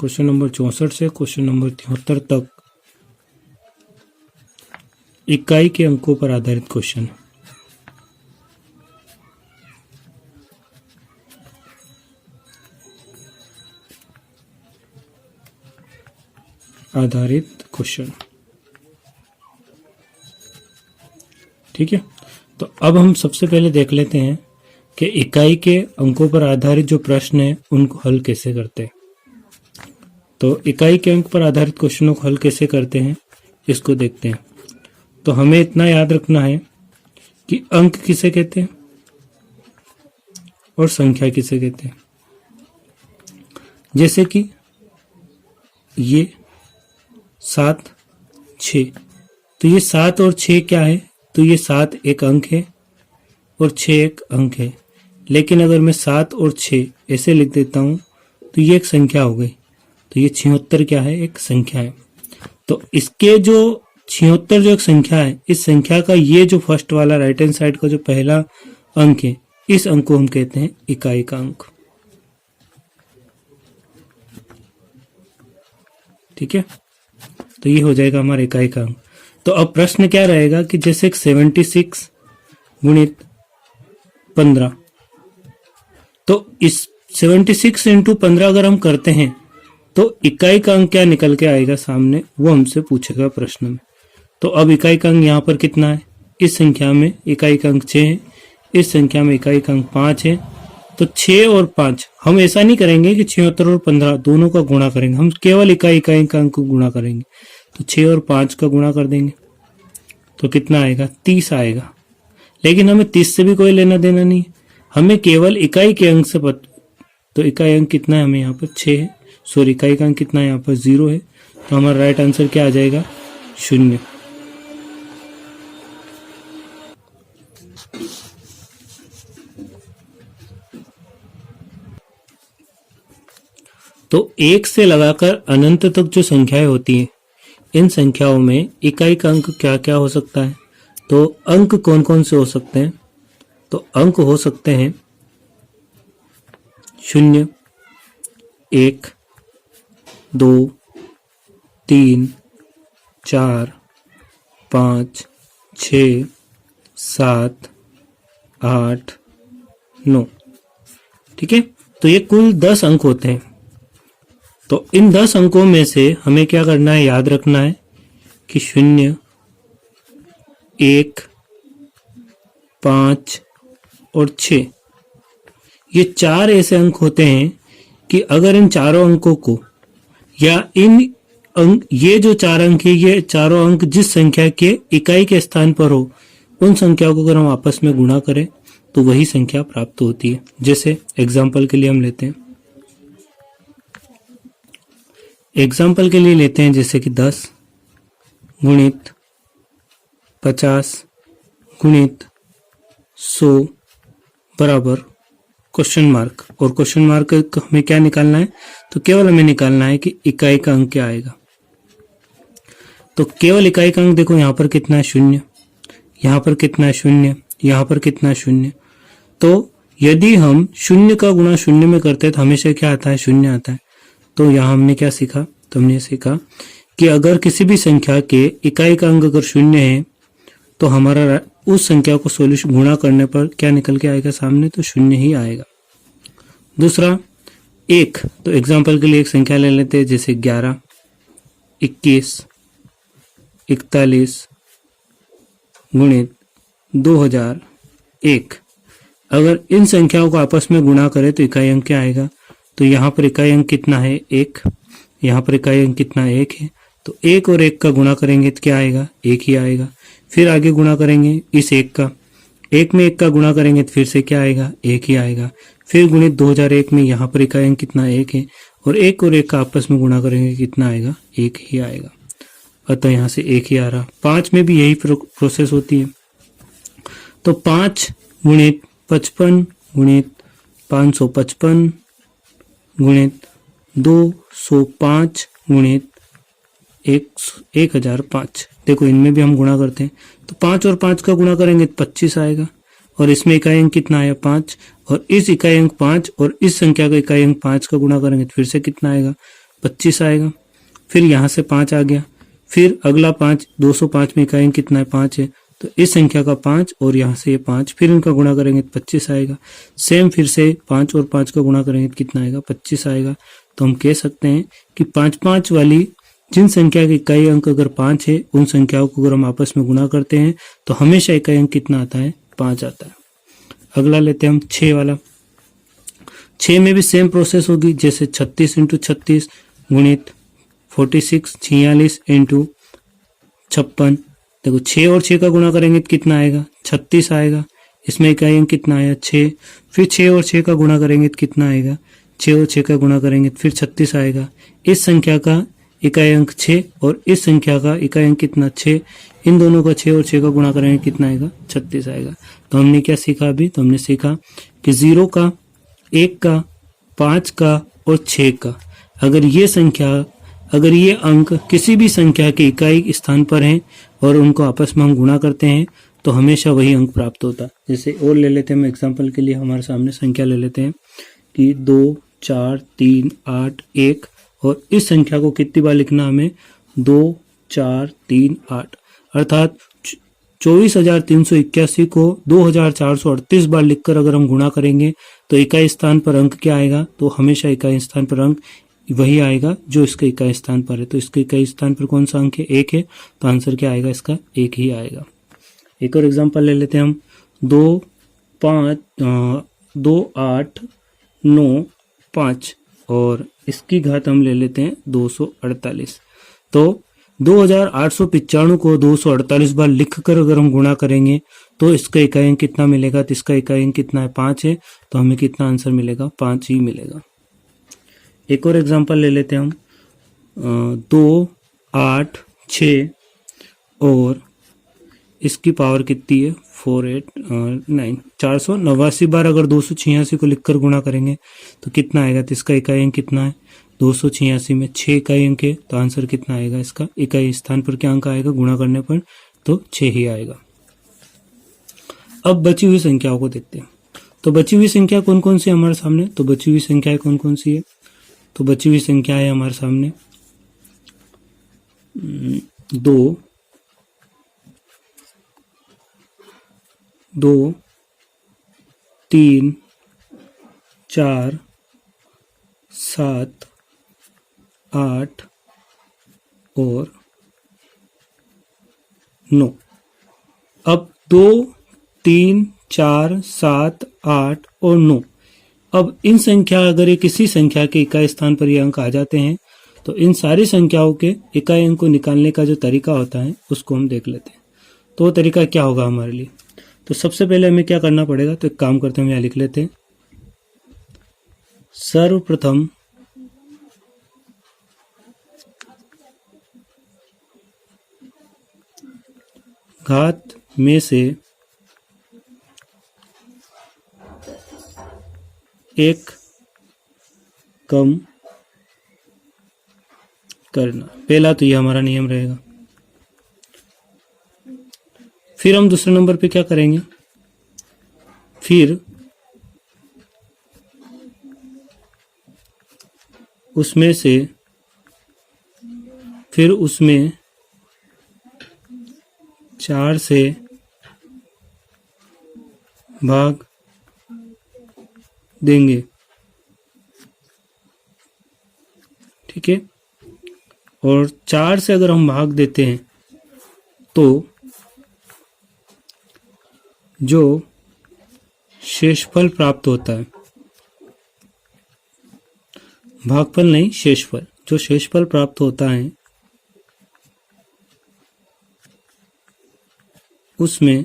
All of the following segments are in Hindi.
क्वेश्चन नंबर 64 से क्वेश्चन नंबर 73 तक इकाई के अंकों पर आधारित क्वेश्चन। ठीक है, तो अब हम सबसे पहले देख लेते हैं कि इकाई के अंकों पर आधारित जो प्रश्न है उनको हल कैसे करते हैं। तो इकाई के अंक पर आधारित क्वेश्चनों को हल कैसे करते हैं इसको देखते हैं। तो हमें इतना याद रखना है कि अंक किसे कहते हैं और संख्या किसे कहते हैं। जैसे कि ये 7, 6, तो ये 7 और 6 क्या है, तो ये 7 एक अंक है और 6 एक अंक है। लेकिन अगर मैं 7 और 6 ऐसे लिख देता हूं तो ये एक संख्या हो गई, तो ये 76 क्या है, एक संख्या है। तो इसके जो 76 जो एक संख्या है, इस संख्या का ये जो फर्स्ट वाला राइट हैंड साइड का जो पहला अंक है, इस अंक को हम कहते हैं इकाई का अंक। ठीक है, तो ये हो जाएगा हमारा इकाई का अंक। तो अब प्रश्न क्या रहेगा कि जैसे 76 गुणित 15, तो इस 76 इंटू 15 अगर हम करते हैं तो इकाई का अंक क्या निकल के आएगा सामने, वो हमसे पूछेगा प्रश्न में। तो अब इकाई का अंक यहाँ पर कितना है, इस संख्या में इकाई का अंक 6 है, इस संख्या में इकाई का अंक 5 है। तो 6 और 5 हम ऐसा नहीं करेंगे कि 76 और 15 दोनों का गुणा करेंगे, हम केवल इकाई का अंक को गुणा करेंगे। तो 6 और 5 का गुणा कर देंगे तो कितना आएगा, 30 आएगा। लेकिन हमें 30 से भी कोई लेना देना नहीं, हमें केवल इकाई के अंक से तो इकाई अंक कितना है, हमें यहाँ पर 6 है, सॉरी इकाई का अंक कितना है यहाँ पर 0 है। तो हमारा राइट आंसर क्या आ जाएगा, 0। तो 1 से लगाकर अनंत तक जो संख्याएं होती हैं, इन संख्याओं में इकाई का अंक क्या क्या हो सकता है। तो अंक कौन कौन से हो सकते हैं, तो अंक हो सकते हैं 0, 1, 2, 3, 4, 5, 6, 7, 8, 9। ठीक है, तो ये कुल 10 अंक होते हैं। तो इन 10 अंकों में से हमें क्या करना है, याद रखना है कि 0, 1, 5 और 6 ये 4 ऐसे अंक होते हैं कि अगर इन चारों अंकों को या इन अंक, ये जो 4 अंक है, ये चारों अंक जिस संख्या के इकाई के स्थान पर हो, उन संख्याओं को अगर हम आपस में गुणा करें तो वही संख्या प्राप्त होती है। जैसे एग्जाम्पल के लिए हम लेते हैं, एग्जाम्पल के लिए लेते हैं जैसे कि 10 गुणित 50 गुणित 100 बराबर क्वेश्चन मार्क। और क्वेश्चन मार्क हमें क्या निकालना है, तो केवल हमें निकालना है कि इकाई का अंक क्या आएगा। तो केवल इकाई का अंक देखो, यहाँ पर कितना है 0, यहाँ पर कितना है 0, यहाँ पर कितना है 0। तो यदि हम 0 का गुणा 0 में करते हैं तो हमेशा क्या आता है, 0 आता है। तो यहाँ हमने क्या सीखा, तो हमने सीखा कि अगर किसी भी संख्या के इकाई का अंक अगर 0 है तो हमारा उस संख्या को सोल्यूशन गुणा करने पर क्या निकल के आएगा सामने, तो 0 ही आएगा। दूसरा 1, तो एग्जाम्पल के लिए एक संख्या ले लेते हैं जैसे 11, 21, 41 गुणित 2001। अगर इन संख्याओं को आपस में गुणा करें तो इकाई अंक क्या आएगा, तो यहाँ पर इकाई अंक कितना है, 1, यहाँ पर इकाई अंक कितना 1 है। तो 1 और 1 का गुणा करेंगे तो क्या आएगा, 1 ही आएगा। फिर आगे गुणा करेंगे इस 1 का, 1 में 1 का गुणा करेंगे तो फिर से क्या आएगा, 1 ही आएगा। फिर गुणित 2001 में यहाँ पर इकाई अंक कितना 1 है, और 1 और 1 का आपस में गुणा करेंगे कितना आएगा, 1 ही आएगा। अतः यहाँ से 1 ही आ रहा। 5 में भी यही प्रोसेस होती है। तो 5 गुणित 55 गुणित 555 गुणित 205 गुणित 1005। देखो इनमें भी हम गुणा करते हैं, तो 5 और 5 का गुणा करेंगे तो 25 आएगा। और इसमें इकाई अंक कितना आया, 5, और इस इकाई अंक 5 और इस संख्या का इकाई अंक 5 का गुणा करेंगे तो फिर से कितना आएगा, 25 आएगा। फिर यहाँ से 5 आ गया, फिर अगला 5, 205 में इकाई अंक कितना है 5 है, तो इस संख्या का 5 और यहाँ से ये 5, फिर इनका गुणा करेंगे तो 25 आएगा। सेम फिर से 5 और 5 का गुणा करेंगे तो कितना आएगा 25 आएगा। तो हम कह सकते हैं कि 5 5 वाली जिन संख्या के इकाई अंक अगर 5 है उन संख्याओं को अगर हम आपस में गुणा करते हैं तो हमेशा इकाई अंक कितना आता है 5 आता है। अगला लेते हैं हम 6 वाला। 6 में भी सेम प्रोसेस होगी, जैसे 36 इंटू 36 गुणित 46 इंटू 56। देखो 6 और 6 का गुणा करेंगे तो कितना आएगा 36 आएगा। इसमें इकाई अंक कितना आया 6। फिर 6 और 6 का गुणा करेंगे तो कितना आएगा 6 और 6 का गुणा करेंगे तो फिर 36 आएगा। इस संख्या का इकाई अंक 6 और इस संख्या का इकाई अंक कितना 6, इन दोनों का 6 और 6 का गुणा करेंगे कितना आएगा 36 आएगा। तो हमने क्या सीखा अभी, तो हमने सीखा कि 0 का, 1 का, 5 का और 6 का अगर ये अंक किसी भी संख्या के इकाई स्थान पर हैं और उनको आपस में हम गुणा करते हैं तो हमेशा वही अंक प्राप्त होता है। जैसे और ले लेते हैं, हम एग्जांपल के लिए हमारे सामने संख्या ले लेते हैं कि 2 4 3 8 1, और इस संख्या को कितनी बार लिखना हमें 2 4 3 8, अर्थात 24,381 को 2,438 बार लिखकर अगर हम गुणा करेंगे तो इकाई स्थान पर अंक क्या आएगा, तो हमेशा इकाई स्थान पर अंक वही आएगा जो इसके इकाई स्थान पर है। तो इसके इकाई स्थान पर कौन सा अंक है 1 है, तो आंसर क्या आएगा इसका 1 ही आएगा। एक और एग्जांपल ले लेते हैं हम 2 8 9 5 और इसकी घात हम ले लेते हैं 248। तो 2895 को 248 बार लिखकर अगर हम गुणा करेंगे तो इसका इकाई अंक कितना मिलेगा, तो इसका इकाई अंक कितना है 5 है, तो हमें कितना आंसर मिलेगा 5 ही मिलेगा। एक और एग्जांपल ले लेते हैं हम 2 8 6 और इसकी पावर कितनी है 489, 489 बार अगर 286 को लिखकर गुणा करेंगे तो कितना आएगा, तो इसका इकाई अंक कितना है 286 में 6 इकाई अंक है, तो आंसर कितना आएगा इसका इकाई स्थान पर क्या अंक आएगा गुणा करने पर, तो 6 ही आएगा। अब बची हुई संख्याओं को देखते हैं। तो बची हुई संख्या कौन कौन सी है हमारे सामने, तो बची हुई संख्याएं कौन कौन सी है, तो बची हुई संख्या है हमारे सामने 2 2 3 4 7 8 और 9। अब 2 3 4 7 8 और 9, अब इन संख्या अगर ये किसी संख्या के इकाई स्थान पर ये अंक आ जाते हैं तो इन सारी संख्याओं के इकाई अंक को निकालने का जो तरीका होता है उसको हम देख लेते हैं। तो वो तरीका क्या होगा हमारे लिए, तो सबसे पहले हमें क्या करना पड़ेगा, तो एक काम करते हैं हम यहाँ लिख लेते हैं। सर्वप्रथम घात में से एक कम करना, पहला तो ये हमारा नियम रहेगा। फिर हम दूसरे नंबर पे क्या करेंगे, फिर उसमें 4 से भाग देंगे, ठीक है। और 4 से अगर हम भाग देते हैं तो जो शेषफल प्राप्त होता है, भागफल नहीं शेषफल, जो शेषफल प्राप्त होता है उसमें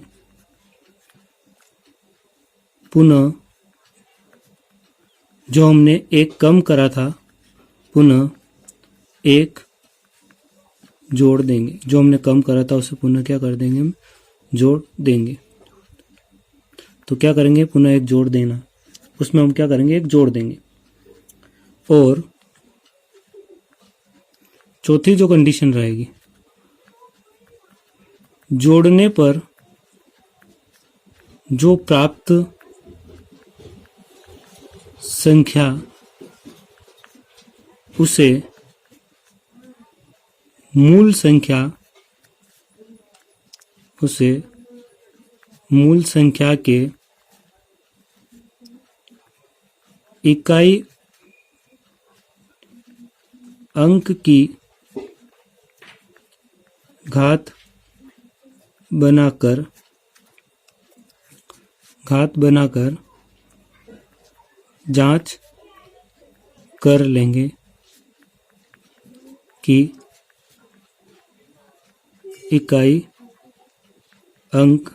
पुनः जो हमने एक कम करा था पुनः एक जोड़ देंगे, जो हमने कम करा था उसे पुनः क्या कर देंगे हम जोड़ देंगे। तो क्या करेंगे पुनः एक जोड़ देना, उसमें हम क्या करेंगे एक जोड़ देंगे। और चौथी जो कंडीशन रहेगी, जोड़ने पर जो प्राप्त संख्या उसे मूल संख्या उसे मूल संख्या के इकाई अंक की घात बनाकर जांच कर लेंगे कि इकाई अंक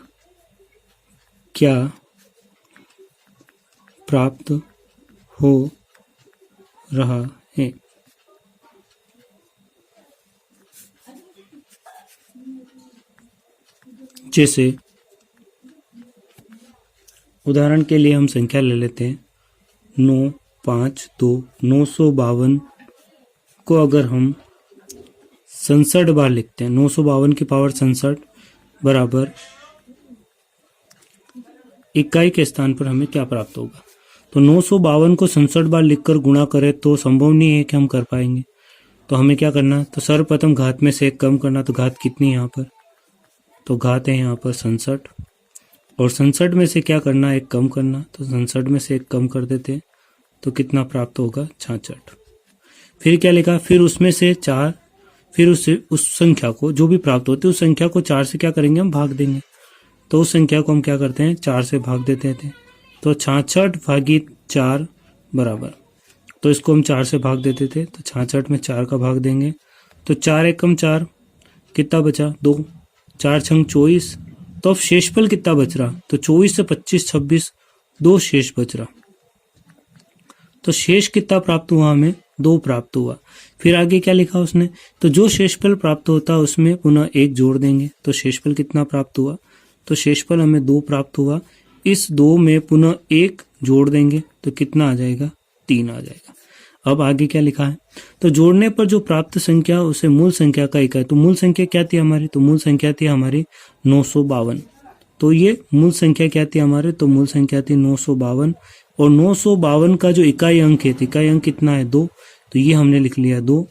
क्या प्राप्त हो रहा है। जैसे उदाहरण के लिए हम संख्या ले लेते हैं 9, 5, 2, 952 को अगर हम 67 बार लिखते हैं, 952 की पावर 67 बराबर इकाई के स्थान पर हमें क्या प्राप्त होगा। तो 952 को 67 बार लिखकर गुणा करें तो संभव नहीं है कि हम कर पाएंगे। तो हमें क्या करना, तो सर्वप्रथम घात में से एक कम करना। तो घात कितनी है यहाँ पर, तो घात है यहाँ पर 67 और 67 में से क्या करना, एक कम करना। तो 67 में से एक कम कर देते हैं तो कितना प्राप्त होगा, 66। फिर क्या लिखा, फिर उसमें से 4, फिर उस संख्या को जो भी प्राप्त होती है उस संख्या को 4 से क्या करेंगे, हम भाग देंगे। तो उस संख्या को हम क्या करते हैं, 4 से भाग देते थे। तो 66 भागित 4 बराबर, तो इसको हम 4 से भाग देते थे तो 66 में 4 का भाग देंगे। तो 4 एकम 4, कितना बचा, 2, 4 छंग 24। तो अब शेषफल कितना बच रहा, तो 24 से 25 26, 2 शेष बच रहा। तो शेष कितना प्राप्त हुआ, हमें 2 प्राप्त हुआ। फिर आगे क्या लिखा उसने, तो जो शेषफल प्राप्त होता उसमें पुनः 1 जोड़ देंगे। तो शेषफल कितना प्राप्त हुआ, तो शेषफल हमें 2 प्राप्त हुआ। इस 2 में पुनः 1 जोड़ देंगे तो कितना आ जाएगा, 3 आ जाएगा। अब आगे क्या लिखा है, तो जोड़ने पर जो प्राप्त संख्या उसे मूल संख्या का इकाई। तो मूल संख्या क्या थी हमारी, तो मूल संख्या थी हमारी 952। तो ये मूल संख्या क्या थी हमारे, तो मूल संख्या थी 952 और 952 का जो इकाई अंक है, तो इकाई अंक कितना है, 2। तो ये हमने लिख लिया 2।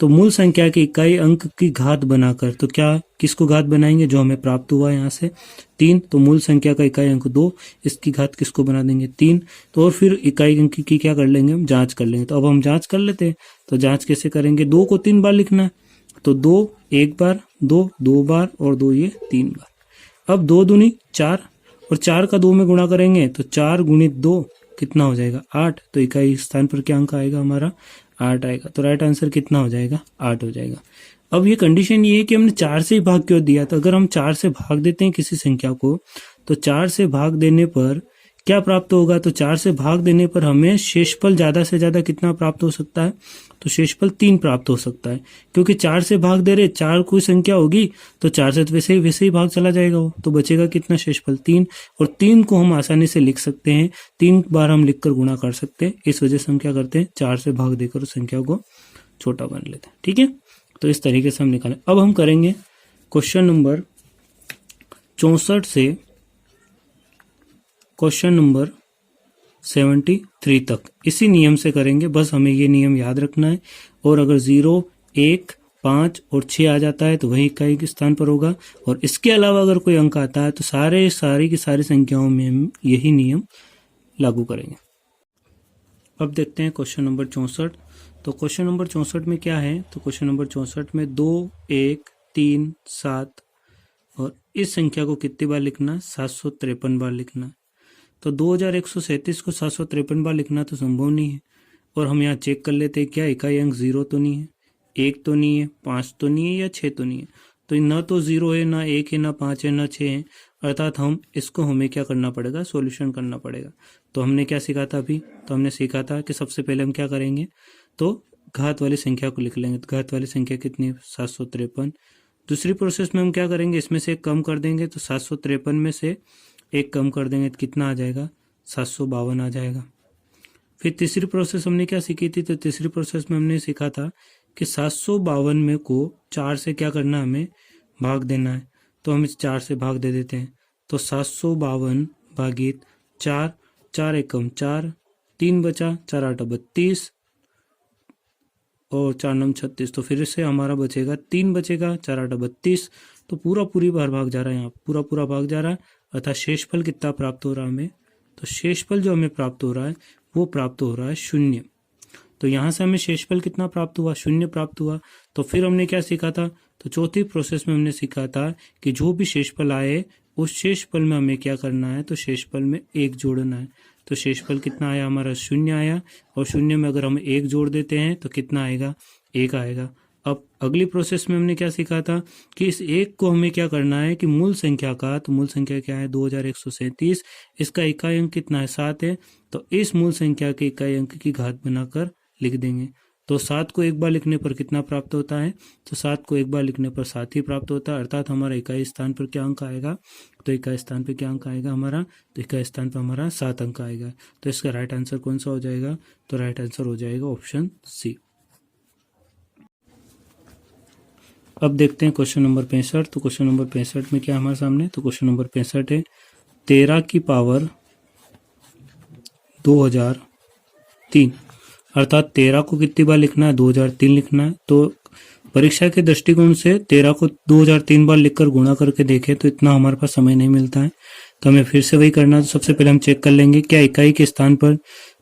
तो मूल संख्या के इकाई अंक की घात बनाकर, तो क्या किसको घात बनाएंगे, जो हमें प्राप्त हुआ यहाँ से 3। तो मूल संख्या का इकाई अंक 2, इसकी घात किसको बना देंगे, 3। तो और फिर इकाई अंक की क्या कर लेंगे, हम जांच कर लेंगे। तो अब हम जांच कर लेते हैं। तो जांच कैसे करेंगे, 2 को 3 बार लिखना है। तो 2 1 बार, 2 2 बार और 2 ये 3 बार। अब 2 दूनी 4 और 4 का 2 में गुणा करेंगे तो 4 गुणित 2 कितना हो जाएगा, 8। तो इकाई स्थान पर क्या अंक आएगा हमारा, 8 आएगा। तो राइट आंसर कितना हो जाएगा, 8 हो जाएगा। अब ये कंडीशन ये है कि हमने 4 से ही भाग क्यों दिया। तो अगर हम 4 से भाग देते हैं किसी संख्या को, तो 4 से भाग देने पर क्या प्राप्त होगा, तो 4 से भाग देने पर हमें शेषफल ज्यादा से ज्यादा कितना प्राप्त हो सकता है, तो शेषफल 3 प्राप्त हो सकता है। क्योंकि 4 से भाग दे रहे, 4 कोई संख्या होगी तो 4 से तो वैसे ही भाग चला जाएगा वो, तो बचेगा कितना, शेषफल 3। और 3 को हम आसानी से लिख सकते हैं, 3 बार हम लिखकर गुणा कर सकते हैं। इस वजह से हम क्या करते हैं, 4 से भाग देकर उस संख्या को छोटा बना लेते हैं। ठीक है, तो इस तरीके से हम निकालें। अब हम करेंगे क्वेश्चन नंबर 64 से क्वेश्चन नंबर 73 तक इसी नियम से करेंगे। बस हमें ये नियम याद रखना है। और अगर 0, 1, 5 और 6 आ जाता है तो वही इकाई के स्थान पर होगा। और इसके अलावा अगर कोई अंक आता है तो सारी की सारी संख्याओं में हम यही नियम लागू करेंगे। अब देखते हैं क्वेश्चन नंबर 64। तो क्वेश्चन नंबर 64 में क्या है, तो क्वेश्चन नंबर 64 में 2, 1, 3, 7 और इस संख्या को कितनी बार लिखना है, 753 बार लिखना है। तो 2137 को 753 बार लिखना तो संभव नहीं है। और हम यहाँ चेक कर लेते हैं क्या इकाई अंक 0 तो नहीं है, 1 तो नहीं है, 5 तो नहीं है या 6 तो नहीं है। तो न तो 0 है, ना 1 है, ना 5 है, ना 6 है। अर्थात हमें क्या करना पड़ेगा, सॉल्यूशन करना पड़ेगा। तो हमने क्या सीखा था अभी, तो हमने सीखा था कि सबसे पहले हम क्या करेंगे, तो घात वाली संख्या को लिख लेंगे। तो घात वाली संख्या कितनी है, 753। दूसरी प्रोसेस में हम क्या करेंगे, इसमें से एक कम कर देंगे। तो 753 में से एक कम कर देंगे तो कितना आ जाएगा, 752 आ जाएगा। फिर तीसरी प्रोसेस हमने क्या सीखी थी, तो तीसरी प्रोसेस में हमने सीखा था कि 752 में को 4 से क्या करना, हमें भाग देना है। तो हम इस 4 से भाग दे देते हैं। तो 752 भागित 4, 4 एकम 4, 3 बचा, 4 8 32, और 4 9 36, तो फिर से हमारा बचेगा 3 बचेगा, 4 8 32, तो पूरा बार भाग जा रहा है, यहाँ पूरा भाग जा रहा है, अर्थात शेषफल कितना प्राप्त हो रहा है हमें, तो शेषफल जो हमें प्राप्त हो रहा है वो प्राप्त हो रहा है 0। तो यहाँ से हमें शेषफल कितना प्राप्त हुआ, 0 प्राप्त हुआ। तो फिर हमने क्या सीखा था, तो चौथी प्रोसेस में हमने सीखा था कि जो भी शेषफल आए उस शेषफल में हमें क्या करना है, तो शेषफल में 1 जोड़ना है। तो शेषफल कितना आया हमारा, 0 आया, और 0 में अगर हम 1 जोड़ देते हैं तो कितना आएगा, 1 आएगा। अब अगली प्रोसेस में हमने क्या सीखा था कि इस 1 को हमें क्या करना है कि मूल संख्या का, तो मूल संख्या क्या है 2137, इसका इकाई अंक कितना है 7 है, तो इस मूल संख्या के इकाई अंक की घात बनाकर लिख देंगे। तो 7 को एक बार लिखने पर कितना प्राप्त होता है, तो 7 को एक बार लिखने पर 7 ही प्राप्त होता है, अर्थात हमारा इकाई स्थान पर क्या अंक आएगा, तो इकाई स्थान पर क्या अंक आएगा हमारा, तो इकाई स्थान पर हमारा 7 अंक आएगा। तो इसका राइट आंसर कौन सा हो जाएगा, तो राइट आंसर हो जाएगा ऑप्शन सी। अब देखते हैं क्वेश्चन नंबर 65। तो क्वेश्चन नंबर 65 में क्या हमारे सामने, तो क्वेश्चन नंबर 65 है 13 की पावर 2003, अर्थात 13 को कितनी बार लिखना है, 2003 लिखना है। तो परीक्षा के दृष्टिकोण से 13 को 2003 बार लिखकर गुणा करके देखें तो इतना हमारे पास समय नहीं मिलता है, तो हमें फिर से वही करना है। तो सबसे पहले हम चेक कर लेंगे क्या इकाई के स्थान पर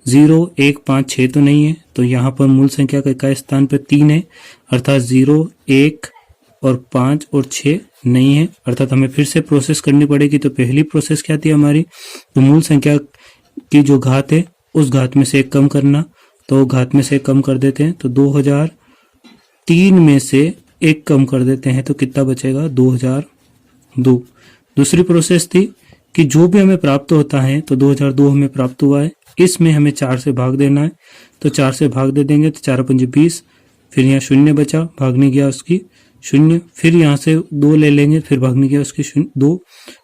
0 1 5 6 तो नहीं है, तो यहाँ पर मूल संख्या का इकाई स्थान पर 3 है, अर्थात 0 1 और 5 और 6 नहीं है, अर्थात हमें फिर से प्रोसेस करनी पड़ेगी। तो पहली प्रोसेस क्या थी हमारी, तो मूल संख्या की जो घात है उस घात में से 1 कम करना, तो घात में से 1 कम कर देते हैं, तो 2003 में से 1 कम कर देते हैं तो कितना बचेगा 2002। दूसरी प्रोसेस थी कि जो भी हमें प्राप्त होता है, तो 2002 हमें प्राप्त हुआ है, इसमें हमें 4 से भाग देना है, तो 4 से भाग दे देंगे तो 4 5 20, फिर यहाँ 0 बचा, भागने गया उसकी 0, फिर यहाँ से 2 ले लेंगे, फिर भागने गया उसकी 2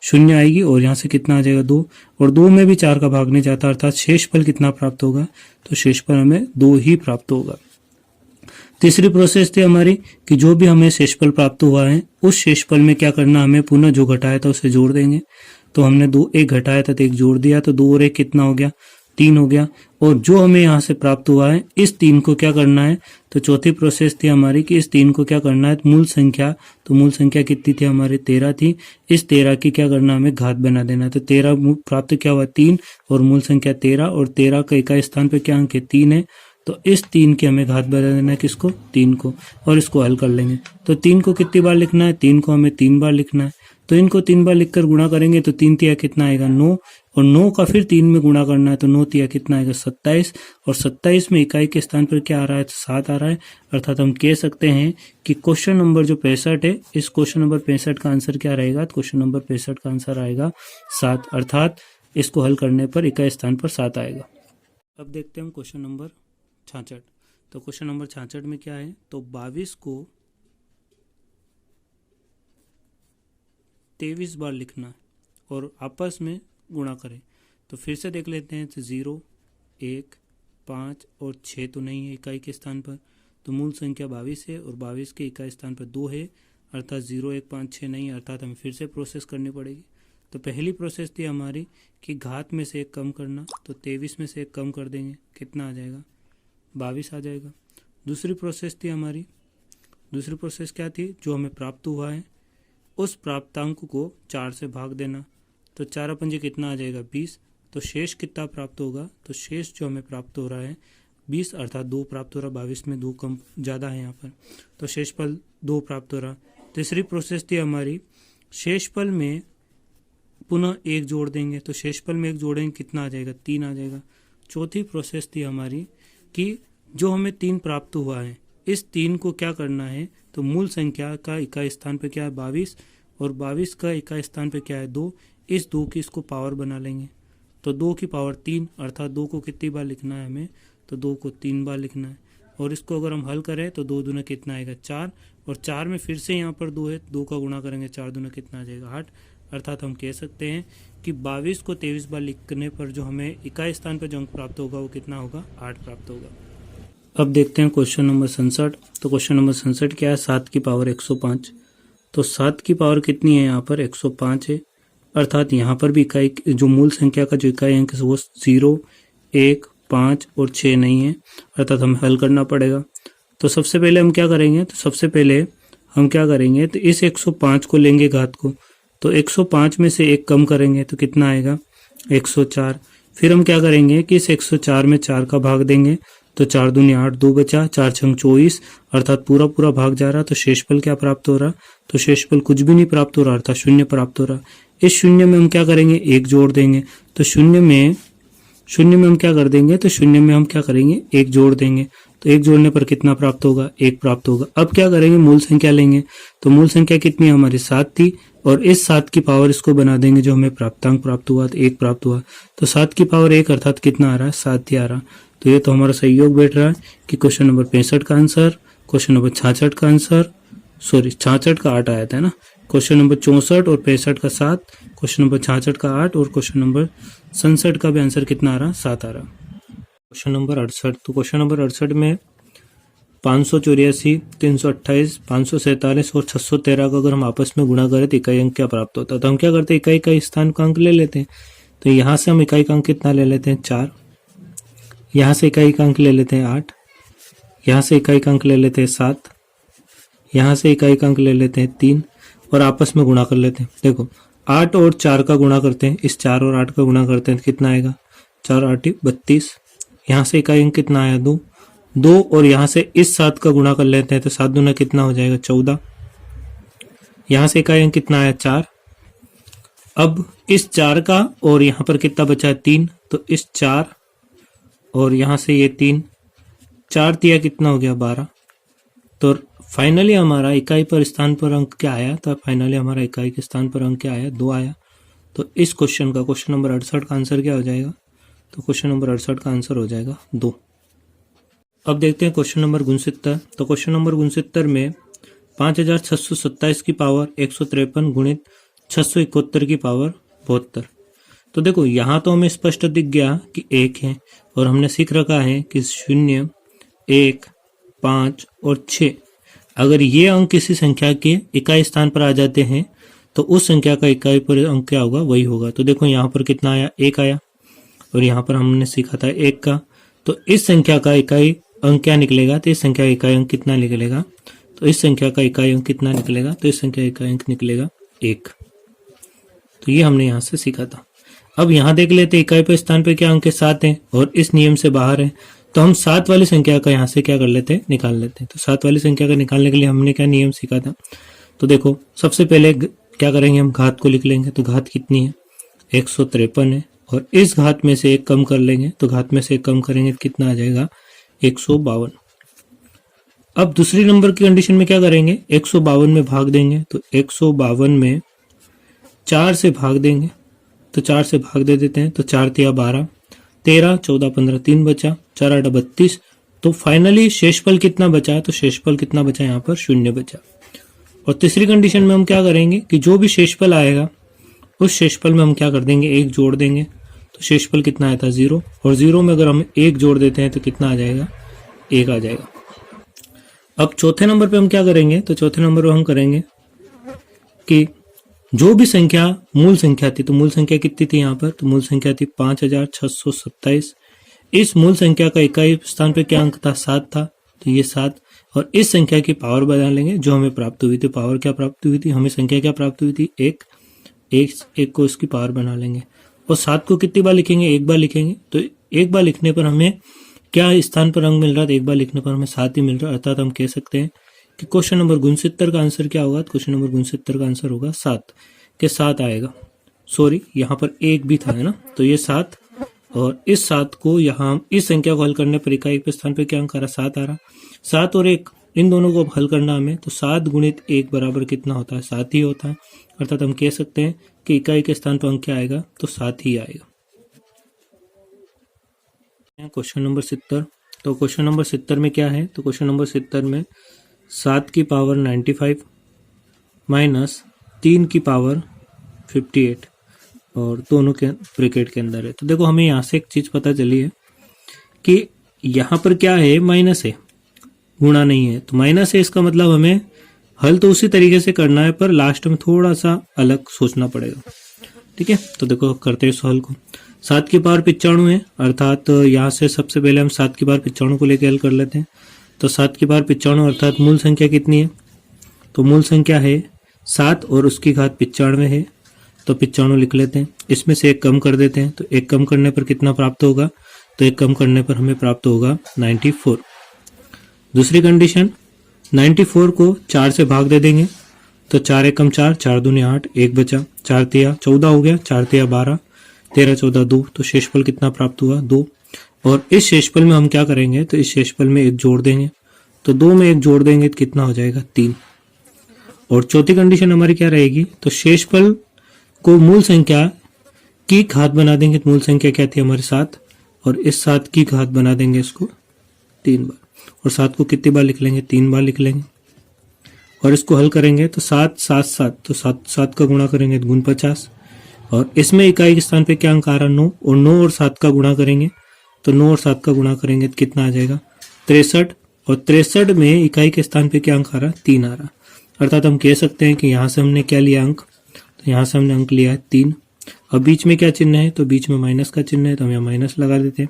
0 आएगी, और यहाँ से कितना आ जाएगा 2, और 2 में भी 4 का भागने जाता, अर्थात शेषफल कितना प्राप्त होगा, तो शेषफल हमें 2 ही प्राप्त होगा। तीसरी प्रोसेस थी हमारी कि जो भी हमें शेषफल प्राप्त हुआ है उस शेषफल में क्या करना, हमें पुनः जो घटाया था उसे जोड़ देंगे। तो हमने 1 घटाया था तो 1 जोड़ दिया, तो 2 और 1 कितना हो गया, 3 हो गया, और जो हमें यहाँ से प्राप्त हुआ है इस 3 को क्या करना है, तो चौथी प्रोसेस थी हमारी कि इस 3 को क्या करना है, मूल संख्या, तो मूल संख्या कितनी थी हमारी 13 थी, इस 13 की क्या करना, हमें घात बना देना है। तो 13 प्राप्त क्या हुआ 3, और मूल संख्या 13, और 13 का इकाई स्थान पे क्या अंक है 3 है, तो इस 3 की हमें घात बना देना है, किसको, 3 को, और इसको हल कर लेंगे। तो 3 को कितनी बार लिखना है, 3 को हमें 3 बार लिखना है, तो इनको 3 बार लिखकर गुणा करेंगे तो 3 तिया कितना आएगा 9, और 9 का फिर 3 में गुणा करना है, तो 9 तिया कितना आएगा 27, और 27 में इकाई के स्थान पर क्या आ रहा है, तो 7 आ रहा है, अर्थात हम कह सकते हैं कि क्वेश्चन नंबर जो 65 है, इस क्वेश्चन नंबर 65 का आंसर क्या रहेगा, तो क्वेश्चन नंबर 65 का आंसर आएगा 7, अर्थात इसको हल करने पर इकाई स्थान पर 7 आएगा। अब देखते हैं हम क्वेश्चन नंबर 66। तो क्वेश्चन नंबर 66 में क्या है, तो 22 को 23 बार लिखना है और आपस में गुणा करें। तो फिर से देख लेते हैं, तो 0 1 5 और 6 तो नहीं है इकाई के स्थान पर, तो मूल संख्या 22 है, और 22 के इकाई स्थान पर 2 है, अर्थात 0 1 5 6 नहीं है, अर्थात हमें फिर से प्रोसेस करनी पड़ेगी। तो पहली प्रोसेस थी हमारी कि घात में से 1 कम करना, तो 23 में से 1 कम कर देंगे, कितना आ जाएगा 22 आ जाएगा। दूसरी प्रोसेस थी हमारी, दूसरी प्रोसेस क्या थी, जो हमें प्राप्त हुआ है उस प्राप्तांक को 4 से भाग देना, तो 4 पंजे कितना आ जाएगा 20, तो शेष कितना प्राप्त होगा, तो शेष जो हमें प्राप्त हो रहा है 20, अर्थात 2 प्राप्त हो रहा, 22 में 2 कम ज़्यादा है यहाँ पर, तो शेषफल 2 प्राप्त हो रहा। तीसरी प्रोसेस थी हमारी, शेषफल में पुनः 1 जोड़ देंगे, तो शेषफल में 1 जोड़ेंगे कितना आ जाएगा 3 आ जाएगा। चौथी प्रोसेस थी हमारी कि जो हमें 3 प्राप्त हुआ है इस 3 को क्या करना है, तो मूल संख्या का इकाई स्थान पे क्या है 22, और 22 का इकाई स्थान पे क्या है 2, इस 2 की इसको पावर बना लेंगे, तो 2 की पावर 3, अर्थात 2 को कितनी बार लिखना है हमें, तो 2 को 3 बार लिखना है, और इसको अगर हम हल करें तो 2 दूना कितना आएगा 4, और 4 में फिर से यहाँ पर 2 है, 2 का गुणा करेंगे 4 दूना कितना आ जाएगा 8, अर्थात हम कह सकते हैं कि 22 को 23 बार लिखने पर जो हमें इकाई स्थान पर जो अंक प्राप्त होगा वो कितना होगा 8 प्राप्त होगा। अब देखते हैं क्वेश्चन नंबर 67। तो क्वेश्चन नंबर 67 क्या है, 7 की पावर 105, तो 7 की पावर कितनी है यहाँ पर 105 है, अर्थात यहाँ पर भी इकाई जो मूल संख्या का जो इकाई अंक है वो 0 1 5 और 6 नहीं है, अर्थात हमें हल करना पड़ेगा। तो सबसे पहले हम क्या करेंगे, तो इस 105 को लेंगे घात को, तो 105 में से 1 कम करेंगे तो कितना आएगा 104। फिर हम क्या करेंगे कि इस 104 में 4 का भाग देंगे, तो 4 दूनी 8, 2 बचा, 4 छंग 24, अर्थात पूरा पूरा भाग जा रहा। तो शेषफल क्या प्राप्त हो रहा, तो शेषफल कुछ भी नहीं प्राप्त हो रहा, अर्थात शून्य प्राप्त हो रहा। इस शून्य में हम क्या करेंगे, 1 जोड़ देंगे, तो शून्य में हम क्या कर देंगे, तो शून्य में हम क्या करेंगे 1 जोड़ देंगे, तो 1 जोड़ने पर कितना प्राप्त होगा, 1 प्राप्त होगा। अब क्या करेंगे, मूल संख्या लेंगे, तो मूल संख्या कितनी हमारी 7 थी, और इस 7 की पावर इसको बना देंगे, जो हमें प्राप्तांक प्राप्त हुआ, तो 1 प्राप्त हुआ। तो 7 की पावर 1 अर्थात कितना आ रहा है, 7 ही आ रहा। तो ये तो हमारा सही योग बैठ रहा है कि क्वेश्चन नंबर 65 का आंसर, क्वेश्चन नंबर 66 का आंसर, 66 का 8 आया था ना, क्वेश्चन नंबर 64 और 65 का 7, क्वेश्चन नंबर 66 का 8 और क्वेश्चन नंबर 67 का भी आंसर कितना आ रहा, 7 आ रहा। क्वेश्चन नंबर 68, तो क्वेश्चन नंबर 68 में 584, 328, 547 और 613 को अगर हम आपस में गुणा करें तो इकाई अंक क्या प्राप्त होता है। तो हम क्या करते हैं, इकाई का स्थान का अंक ले लेते हैं। तो यहाँ से हम इकाई का अंक कितना ले लेते हैं 4, यहाँ से इकाई का अंक ले लेते हैं 8, यहाँ से इकाई का अंक ले लेते हैं 7, यहाँ से इकाई का अंक ले लेते हैं 3 और आपस में गुणा कर लेते हैं। देखो 8 और 4 का गुणा करते हैं, इस 4 और 8 का गुणा करते हैं तो कितना आएगा 4 8 32। यहाँ से इकाई अंक कितना आया 2 और यहाँ से इस 7 का गुणा कर लेते हैं तो 7 दूना कितना हो जाएगा 14। यहाँ से इकाई अंक कितना आया 4। अब इस 4 का और यहाँ पर कितना बचा है 3, तो इस 4 और यहाँ से ये 3, 4 तिया कितना हो गया 12। तो फाइनली हमारा इकाई पर स्थान पर अंक क्या आया, तो फाइनली हमारा इकाई के स्थान पर अंक क्या आया 2 आया। तो इस क्वेश्चन का, क्वेश्चन नंबर 68 का आंसर क्या हो जाएगा, तो क्वेश्चन नंबर 68 का आंसर हो जाएगा 2। अब देखते हैं क्वेश्चन नंबर 69। तो क्वेश्चन नंबर 69 में 5627 की पावर 153 गुणित 671 की पावर 72। तो देखो यहाँ तो हमें स्पष्ट दिख गया कि 1 है और हमने सीख रखा है कि 0, 1, 5 और 6 अगर ये अंक किसी संख्या के इकाई स्थान पर आ जाते हैं तो उस संख्या का इकाई पर अंक क्या होगा, वही होगा। तो देखो यहाँ पर कितना आया 1 आया और यहाँ पर हमने सीखा था 1 का। तो इस संख्या का इकाई अंक क्या निकलेगा, तो इस संख्या का इकाई अंक कितना निकलेगा, तो इस संख्या का इकाई अंक कितना निकलेगा, तो इस संख्या का इकाई अंक निकलेगा 1। तो ये हमने यहाँ से सीखा था। अब यहाँ देख लेते इकाई पर स्थान पे क्या अंक 7 है और इस नियम से बाहर है, तो हम 7 वाली संख्या का यहाँ से क्या कर लेते हैं, निकाल लेते हैं। तो 7 वाली संख्या का निकालने के लिए हमने क्या नियम सीखा था, तो देखो सबसे पहले क्या करेंगे, हम घात को लिख लेंगे। तो घात कितनी है 153 है और इस घात में से 1 कम कर लेंगे, तो घात में से 1 कम करेंगे तो कितना आ जाएगा 152। अब दूसरी नंबर की कंडीशन में क्या करेंगे, 152 में भाग देंगे। तो 152 में 4 से भाग देंगे, तो 4 से भाग दे देते हैं। तो 4 तिया 12, 13, 14, 15, 3 बचा, 4 8 32। तो फाइनली शेषफल कितना बचा है, तो शेषफल कितना बचा यहाँ पर 0 बचा। और तीसरी कंडीशन में हम क्या करेंगे कि जो भी शेषफल आएगा उस शेषफल में हम क्या कर देंगे, 1 जोड़ देंगे। तो शेषफल कितना आया था 0 और 0 में अगर हम 1 जोड़ देते हैं तो कितना आ जाएगा 1 आ जाएगा। अब चौथे नंबर पे हम क्या करेंगे, तो चौथे नंबर पे हम करेंगे कि जो भी संख्या मूल संख्या थी, तो मूल संख्या कितनी थी यहाँ पर, तो मूल संख्या थी 5627। इस मूल संख्या का इकाई स्थान पे क्या अंक था 7 था, तो ये 7 और इस संख्या की पावर बना लेंगे जो हमें प्राप्त हुई थी। पावर क्या प्राप्त हुई थी, हमें संख्या क्या प्राप्त हुई थी 1 को इसकी पावर बना लेंगे और 7 को कितनी बार लिखेंगे, 1 बार लिखेंगे। तो 1 बार लिखने पर हमें क्या स्थान पर अंक मिल रहा है, 1 बार लिखने पर हमें 7 ही मिल रहा है। अर्थात हम कह सकते हैं कि क्वेश्चन नंबर 69 का आंसर क्या होगा, क्वेश्चन नंबर 69 का आंसर होगा 7 के 7 आएगा। सॉरी यहाँ पर 1 भी था है ना, तो ये 7 और इस 7 को यहाँ इस संख्या को हल करने पर इकाई के स्थान पर क्या अंक आ रहा 7 आ रहा। 7 और 1 इन दोनों को हल करना हमें, तो 7 गुणित 1 बराबर कितना होता है 7 ही होता है। अर्थात हम कह सकते हैं कि इकाई के स्थान पर अंक क्या आएगा, तो 7 ही आएगा। Question number 70। तो क्वेश्चन नंबर 70 में क्या है, तो क्वेश्चन नंबर 70 में 7 की पावर 95 माइनस 3 की पावर 58 और दोनों के ब्रैकेट के अंदर है। तो देखो हमें यहाँ से एक चीज पता चली है कि यहाँ पर क्या है, माइनस है, गुणा नहीं है। तो माइनस है इसका मतलब हमें हल तो उसी तरीके से करना है पर लास्ट में थोड़ा सा अलग सोचना पड़ेगा। ठीक है, तो देखो करते हैं इस हल को। 7 की पावर 95 है, अर्थात यहाँ से सबसे पहले हम 7 की पावर 95 को लेकर हल कर लेते हैं। तो 7 की पावर 95 अर्थात मूल संख्या कितनी है? तो मूल संख्या है 7 और उसकी घात 95 है, तो 95 लिख लेते हैं। इसमें से एक कम कर देते हैं, तो एक कम करने पर कितना प्राप्त होगा? तो एक कम करने पर हमें प्राप्त होगा 94। दूसरी कंडीशन, 94 को 4 से भाग दे देंगे, तो 4 एकम 4, 4 दूनी 8, 1 बचा, 4 तिया 14 हो गया, 4 तिया 12, 13 14 2, तो शेषफल कितना प्राप्त हुआ? 2। और इस शेषफल में हम क्या करेंगे? तो इस शेषफल में एक जोड़ देंगे, तो 2 में एक जोड़ देंगे तो कितना हो जाएगा? 3। और चौथी कंडीशन हमारी क्या रहेगी? तो शेषफल को मूल संख्या की घात बना देंगे, तो मूल संख्या क्या थी हमारे 7, और इस 7 की घात बना देंगे इसको 3 बार, और 7 को कितनी बार लिख लेंगे? 3 बार लिख लेंगे। और इसको हल करेंगे तो 7 7 7, तो 7 का गुणा करेंगे तो गुण 50, और इसमें इकाई के स्थान पे क्या अंक आ रहा? 9, और 9 और 7 का गुणा करेंगे, तो 9 और 7 का गुणा करेंगे तो कितना आ जाएगा? 63, और 63 में इकाई के स्थान पे क्या अंक आ रहा? 3 आ रहा। अर्थात हम कह सकते हैं कि यहाँ से हमने क्या लिया अंक? तो यहाँ से हमने अंक लिया है 3। अब बीच में क्या चिन्ह है? तो बीच में माइनस का चिन्ह है, तो हम यहाँ माइनस लगा देते हैं।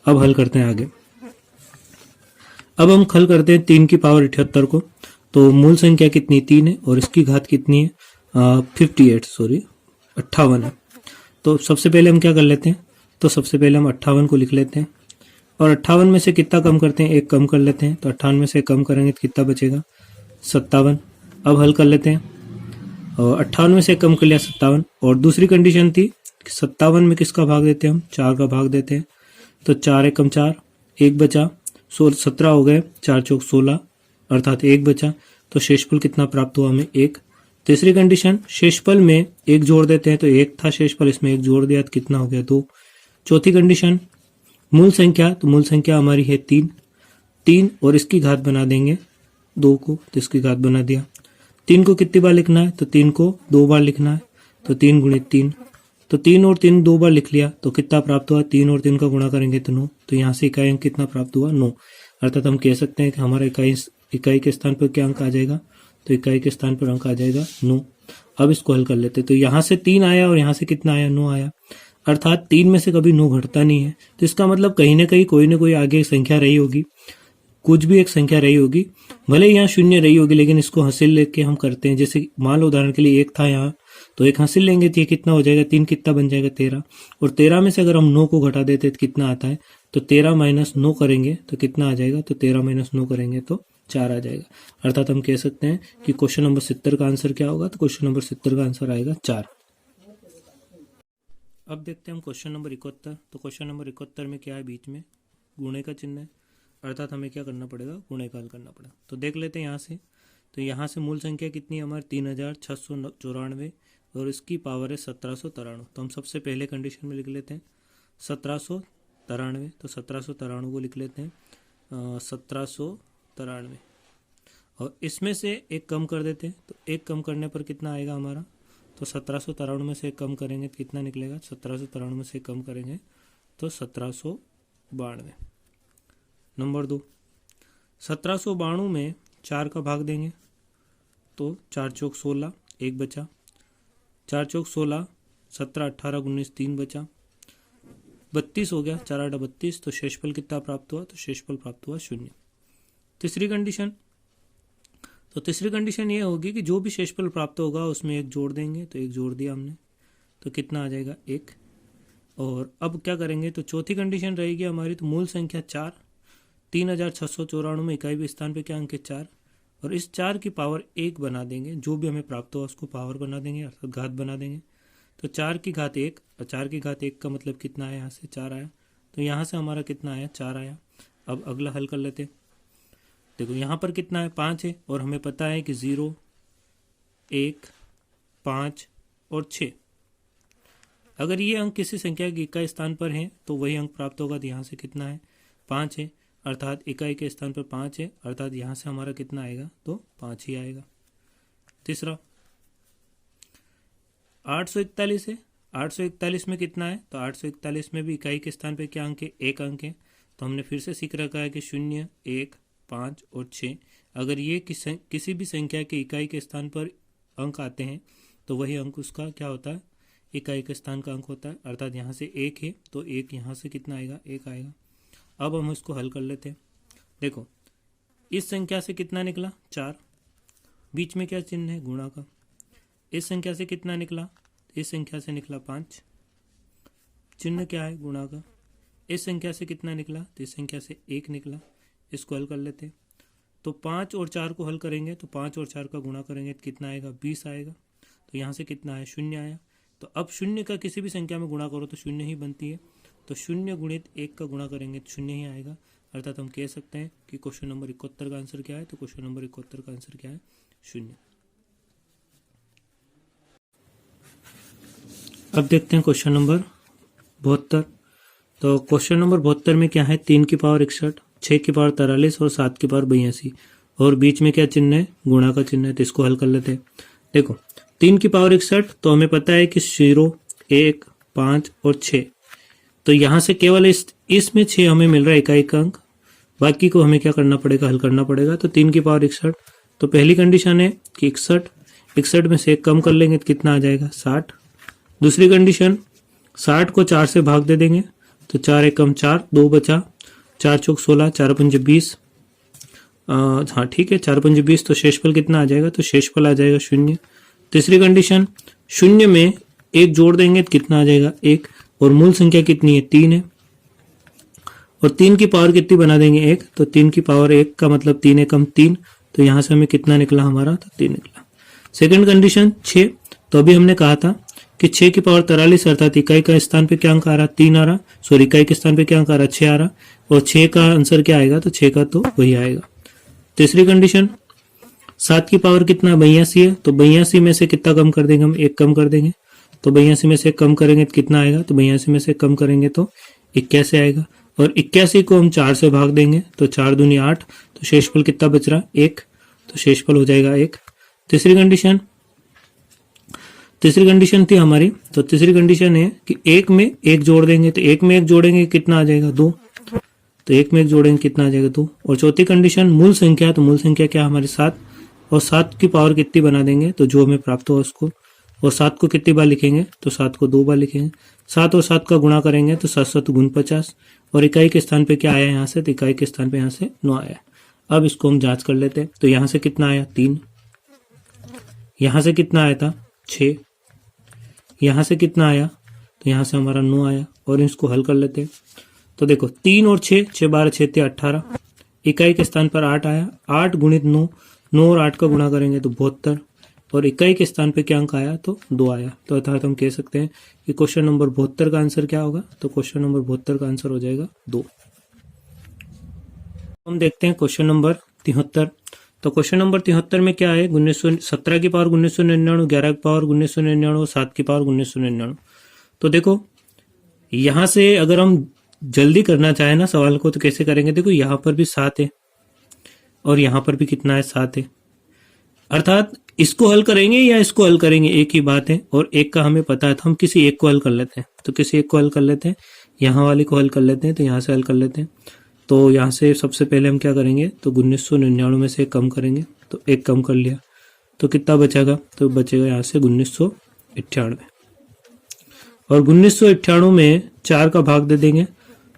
अब हल करते हैं आगे। अब हम हल करते हैं 3 की पावर 78 को, तो मूल संख्या कितनी? 3 है, और इसकी घात कितनी है? 58 है। तो सबसे पहले हम क्या कर लेते हैं? तो सबसे पहले हम 58 को लिख लेते हैं, और 58 में से कितना कम करते हैं? एक कम कर लेते हैं, तो 58 में से कम करेंगे तो कितना बचेगा? 57। अब हल कर लेते हैं, और 58 में से कम कर लिया 57। और दूसरी कंडीशन थी 57 में किसका भाग देते हैं? हम 4 का भाग देते हैं, तो 4 एकम 4, 1 बचा, 17 हो गए, 4 चौक 16, अर्थात 1 बचा, तो शेषफल कितना प्राप्त हुआ हमें? 1। तीसरी कंडीशन, शेषफल में एक जोड़ देते हैं, तो 1 था शेषफल, इसमें एक जोड़ दिया तो कितना हो गया? 2। चौथी कंडीशन, मूल संख्या, तो मूल संख्या हमारी है 3 और इसकी घात बना देंगे 2 को, तो इसकी घात बना दिया। 3 को कितनी बार लिखना है? तो 3 को 2 बार लिखना है, तो 3 गुणित 3, तो 3 और 3 2 बार लिख लिया, तो कितना प्राप्त हुआ? 3 और 3 का गुणा करेंगे तो 9, तो यहाँ से इकाई अंक कितना प्राप्त हुआ? 9। अर्थात हम कह सकते हैं कि हमारा इकाई के स्थान पर क्या अंक आ जाएगा? तो इकाई के स्थान पर अंक आ जाएगा 9। अब इसको हल कर लेते हैं, तो यहाँ से 3 आया और यहाँ से कितना आया? 9 आया। अर्थात 3 में से कभी 9 घटता नहीं है, तो इसका मतलब कहीं ना कहीं कोई ना कोई आगे संख्या रही होगी, कुछ भी एक संख्या रही होगी, भले यहाँ शून्य रही होगी, लेकिन इसको हासिल लेके हम करते हैं। जैसे मान लो उदाहरण के लिए 1 था यहाँ, तो 1 हासिल लेंगे तो ये कितना हो जाएगा? 3 कितना बन जाएगा? 13। और 13 में से अगर हम 9 को घटा देते तो कितना आता है? तो 13 माइनस 9 करेंगे तो कितना आ जाएगा? तो 13 माइनस 9 करेंगे तो 4 आ जाएगा। अर्थात हम कह सकते हैं कि क्वेश्चन नंबर 70 का आंसर क्या होगा? तो क्वेश्चन नंबर 70 का आंसर आएगा 4। अब देखते हैं हम क्वेश्चन नंबर 71। तो क्वेश्चन नंबर 71 में क्या है? बीच में गुणे का चिन्ह है, अर्थात हमें क्या करना पड़ेगा? गुणे का हल करना पड़ेगा। तो देख लेते हैं यहाँ से, तो यहाँ से मूल संख्या कितनी है हमारी? 3694, और इसकी पावर है 1793। तो हम सबसे पहले कंडीशन में लिख लेते हैं 1793, तो 1793 को लिख लेते हैं 1793, और इसमें से एक कम कर देते हैं, तो एक कम करने पर कितना आएगा हमारा? तो 1793 में से कम करेंगे तो कितना निकलेगा? 1793 में से कम करेंगे तो 1792। नंबर 2, 1792 में 4 का भाग देंगे, तो 4 चौक 16, 1 बचा, 4 चौक 16, 17 18 19 3 बचा, 32 हो गया, 4 8 32, तो शेषफल कितना प्राप्त हुआ? तो शेषफल प्राप्त हुआ 0। तीसरी कंडीशन, तो तीसरी कंडीशन ये होगी कि जो भी शेषफल प्राप्त होगा उसमें एक जोड़ देंगे, तो एक जोड़ दिया हमने, तो कितना आ जाएगा? 1। और अब क्या करेंगे? तो चौथी कंडीशन रहेगी हमारी, तो मूल संख्या 4, 3694 में इकाई भी स्थान पे क्या अंक है? 4, और इस 4 की पावर 1 बना देंगे, जो भी हमें प्राप्त हुआ उसको पावर बना देंगे, अर्थात घात बना देंगे। तो 4 की घात 1, और 4 की घात 1 का मतलब कितना आया? यहाँ से 4 आया, तो यहाँ से हमारा कितना आया? 4 आया। अब अगला हल कर लेते हैं। देखो यहाँ पर कितना है? 5 है, और हमें पता है कि 0 1 5 और 6, अगर ये अंक किसी संख्या के इकाई स्थान पर हैं तो वही अंक प्राप्त होगा। तो यहाँ से कितना है? 5 है, अर्थात इकाई के स्थान पर 5 है, अर्थात यहाँ से हमारा कितना आएगा? तो 5 ही आएगा। तीसरा 841 है, 841 में कितना है? तो 841 में भी इकाई के स्थान पर क्या अंक है? 1 अंक है। तो हमने फिर से सीख रखा है कि 0 1 5 और 6, अगर ये किसी भी संख्या के इकाई के स्थान पर अंक आते हैं तो वही अंक उसका क्या होता है? इकाई के स्थान का अंक होता है। अर्थात यहाँ से 1 है, तो 1 यहाँ से कितना आएगा? 1 आएगा। अब हम इसको हल कर लेते हैं। देखो इस संख्या से कितना निकला 4, बीच में क्या चिन्ह है गुणा का। इस संख्या से कितना निकला, इस संख्या से निकला 5, चिन्ह क्या है गुणा का। इस संख्या से कितना निकला, तो इस संख्या से 1 निकला। इसको हल कर लेते हैं, तो 5 और 4 को हल करेंगे तो 5 और 4 का गुणा करेंगे तो कितना आएगा 20 आएगा। तो यहाँ से कितना आया 0 आया। तो अब 0 का किसी भी संख्या में गुणा करो तो 0 ही बनती है, तो 0 गुणित 1 का गुणा करेंगे तो 0 ही आएगा। अर्थात हम कह सकते हैं कि क्वेश्चन नंबर 71 का आंसर क्या है, तो क्वेश्चन नंबर 71 का आंसर क्या है 0। अब देखते हैं क्वेश्चन नंबर 72। तो क्वेश्चन नंबर 72 में क्या है, 3 की पावर 61, 6 की पावर 43 और 7 की पावर 82, और बीच में क्या चिन्ह है गुणा का चिन्ह है। तो इसको हल कर लेते हैं। देखो 3 की पावर 61 तो हमें पता है कि 0, 1, 5 और 6, तो यहाँ से केवल इसमें 6 हमें मिल रहा है इकाई का अंक, बाकी को हमें क्या करना पड़ेगा हल करना पड़ेगा। तो 3 की पावर 61, तो पहली कंडीशन है कि 61 में से 1 कम कर लेंगे तो कितना आ जाएगा 60। दूसरी कंडीशन 60 को 4 से भाग दे देंगे तो 4 एकम 4, 2 बचा, 4 चौक 16, 4 पंजे 20, हाँ ठीक है 4 पंजे 20, तो शेषफल कितना आ जाएगा, तो शेषफल आ जाएगा 0। तीसरी कंडीशन 0 में 1 जोड़ देंगे तो कितना आ जाएगा 1, और मूल संख्या कितनी है 3 है, और 3 की पावर कितनी बना देंगे 1, तो 3 की पावर 1 का मतलब 3 एकम 3, तो यहाँ से हमें कितना निकला हमारा, तो 3 निकला। सेकंड कंडीशन 6, तो अभी हमने कहा था कि 6 की पावर 43 अर्थात इकाई का स्थान पे क्या अंक आ रहा 3 आ रहा, सॉरी इकाई के स्थान पे क्या अंक आ रहा 6 आ रहा, और 6 का आंसर क्या आएगा, तो 6 का तो वही आएगा। तीसरी कंडीशन 7 की पावर कितना 82 है, तो 82 में से कितना कम कर देंगे हम 1 कम कर देंगे, तो 82 में से कम करेंगे तो कितना आएगा, तो 82 में से कम करेंगे तो 81 आएगा, और 81 को हम 4 से भाग देंगे तो 4 दूनी 8, तो शेषफल कितना बच रहा 1, तो शेषफल हो जाएगा 1। तीसरी कंडीशन थी हमारी, तो तीसरी कंडीशन है कि 1 में 1 जोड़ देंगे, तो 1 में 1 जोड़ेंगे कितना आ जाएगा 2, तो 1 में 1 जोड़ेंगे कितना आ जाएगा 2। और चौथी कंडीशन मूल संख्या, तो मूल संख्या क्या हमारी 7, और 7 की पावर कितनी बना देंगे, तो जो हमें प्राप्त हो उसको, और 7 को कितनी बार लिखेंगे, तो 7 को 2 बार लिखेंगे। 7 और 7 का गुणा करेंगे तो 7 7 गुण 50, और इकाई के स्थान पे क्या आया यहाँ से, तो इकाई के स्थान पे यहाँ से 9 आया। अब इसको हम जांच कर लेते हैं, तो यहाँ से कितना आया 3, यहाँ से कितना आया था 6, यहाँ से कितना आया, तो यहाँ से हमारा 9 आया, और इसको हल कर लेते हैं। तो देखो 3 और 6, 6 12 6 18, इकाई के स्थान पर 8 आया, 8 गुणित 9, 9 और 8 का गुणा करेंगे तो 72, और इकाई के स्थान पे क्या अंक आया, तो 2 आया। तो अर्थात हम कह सकते हैं कि क्वेश्चन नंबर 72 का आंसर क्या होगा, तो क्वेश्चन नंबर 72 का आंसर हो जाएगा 2। हम देखते हैं क्वेश्चन नंबर 73। तो क्वेश्चन नंबर 73 में क्या है, 17 की पावर 1999, 11 की पावर 1999, 7 की पावर 1999। तो देखो यहां से अगर हम जल्दी करना चाहे ना सवाल को तो कैसे करेंगे, देखो यहाँ पर भी 7 है और यहाँ पर भी कितना है 7 है, अर्थात इसको हल करेंगे या इसको हल करेंगे एक ही बात है, और एक का हमें पता है तो हम किसी एक को हल कर लेते हैं। तो किसी एक को हल कर लेते हैं, यहाँ वाले को हल कर लेते हैं, तो यहाँ से हल कर लेते हैं। तो यहाँ से सबसे पहले हम क्या करेंगे, तो 1999 में से एक कम करेंगे, तो एक कम कर लिया तो कितना बचेगा, तो बचेगा यहाँ से 1998, और 1998 में 4 का भाग दे देंगे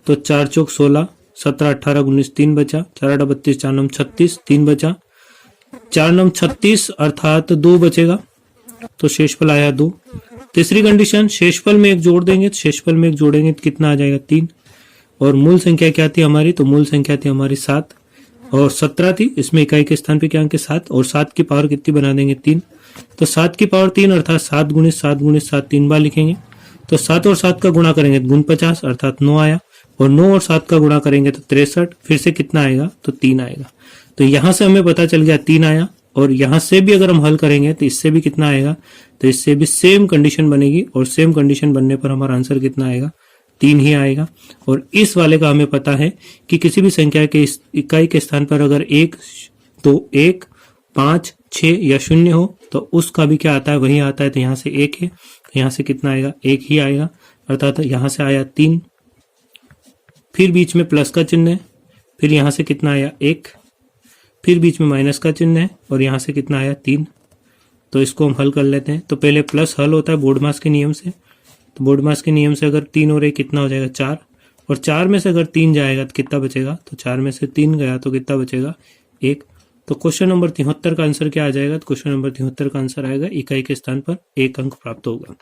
तो 4 चौक 16, 17 18 19 3 बचा, 4 8 32, 4 9 36, 3 बचा, 4 9 36 अर्थात 2 बचेगा, तो शेषफल आया 2। तीसरी कंडीशन शेषफल में 1 जोड़ देंगे, तो शेषफल में 1 जोड़ेंगे तो कितना आ जाएगा 3, और मूल संख्या क्या थी हमारी, तो मूल संख्या थी हमारी 7 और 17 थी, इसमें इकाई के स्थान पे क्या अंक है 7, और 7 की पावर कितनी बना देंगे 3, तो 7 की पावर 3 अर्थात 7 गुणित 7 गुणित 7 3 बार लिखेंगे, तो 7 और 7 का गुणा करेंगे तो गुण 50 अर्थात 9 आया, और 9 और 7 का गुणा करेंगे तो 63, फिर से कितना आएगा, तो 3 आएगा। तो यहां से हमें पता चल गया 3 आया, और यहां से भी अगर हम हल करेंगे तो इससे भी कितना आएगा, तो इससे भी सेम कंडीशन बनेगी, और सेम कंडीशन बनने पर हमारा आंसर कितना आएगा 3 ही आएगा। और इस वाले का हमें पता है कि किसी भी संख्या के इकाई के स्थान पर अगर 1 2 1 5 6 या 0 हो तो उसका भी क्या आता है, वही आता है, तो यहाँ से 1 है, तो यहाँ से कितना आएगा 1 ही आएगा, अर्थात यहाँ से आया 3, फिर बीच में प्लस का चिन्ह है, फिर यहाँ से कितना आया 1, फिर बीच में माइनस का चिन्ह है, और यहाँ से कितना आया 3। तो इसको हम हल कर लेते हैं। तो पहले प्लस हल होता है बोर्डमास के नियम से, तो बोर्डमास के नियम से अगर 3 और 1 कितना हो जाएगा 4, और 4 में से अगर 3 जाएगा तो कितना बचेगा, तो 4 में से 3 गया तो कितना बचेगा 1। तो क्वेश्चन नंबर 73 का आंसर क्या आ जाएगा? तो क्वेश्चन नंबर 73 का आंसर आएगा इकाई के स्थान पर 1 अंक प्राप्त होगा।